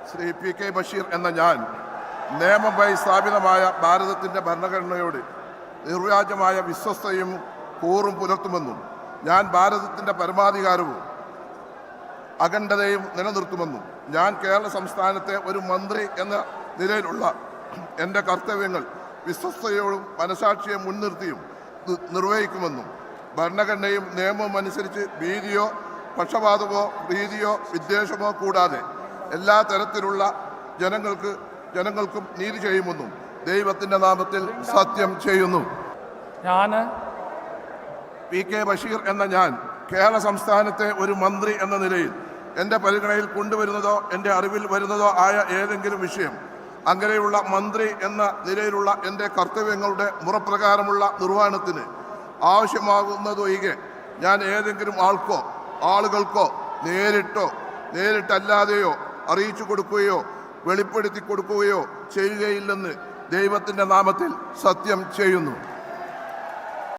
Shri P K. Basheer എന്ന ഞാൻ നിയമമായി സ്ഥാപിതമായ ഭാരതത്തിൻ്റെ ഭരണഘടനയോട് നിർവ്യാജമായ വിശ്വസ്തയും കൂറും പുലർത്തുമെന്നും ഞാൻ ഭാരതത്തിൻ്റെ പരമാധികാരവും അഖണ്ഡതയും നിലനിർത്തുമെന്നും ഞാൻ കേരള സംസ്ഥാനത്തെ ഒരു മന്ത്രി എന്ന നിലയിലുള്ള എൻ്റെ കർത്തവ്യങ്ങൾ വിശ്വസ്തയോടും മനസാക്ഷിയെ മുൻനിർത്തിയും നിർവഹിക്കുമെന്നും ഭരണഘടനയും നിയമവും അനുസരിച്ച് ഭീതിയോ പക്ഷപാതമോ പ്രീതിയോ വിദ്വേഷമോ കൂടാതെ എല്ലാ തരത്തിലുള്ള ജനങ്ങൾക്കും നീതി ചെയ്യുമെന്നും ദൈവത്തിൻ്റെ നാമത്തിൽ സത്യം ചെയ്യുന്നു. ഞാൻ പി.കെ. ബഷീർ എന്ന ഞാൻ കേരള സംസ്ഥാനത്തെ ഒരു മന്ത്രി എന്ന നിലയിൽ എൻ്റെ പരിഗണനയിൽ കൊണ്ടുവരുന്നതോ എൻ്റെ അറിവിൽ വരുന്നതോ ആയ ഏതെങ്കിലും വിഷയം അങ്ങനെയുള്ള മന്ത്രി എന്ന നിലയിലുള്ള എൻ്റെ കർത്തവ്യങ്ങളുടെ മുറപ്രകാരമുള്ള നിർവഹണത്തിന് ആവശ്യമാകുന്നതൊഴികെ ഞാൻ ഏതെങ്കിലും ആളുകൾക്കോ നേരിട്ടല്ലാതെയോ അറിയിച്ചു കൊടുക്കുകയോ വെളിപ്പെടുത്തി കൊടുക്കുകയോ ചെയ്യുകയില്ലെന്ന് ദൈവത്തിൻ്റെ നാമത്തിൽ സത്യം ചെയ്യുന്നു.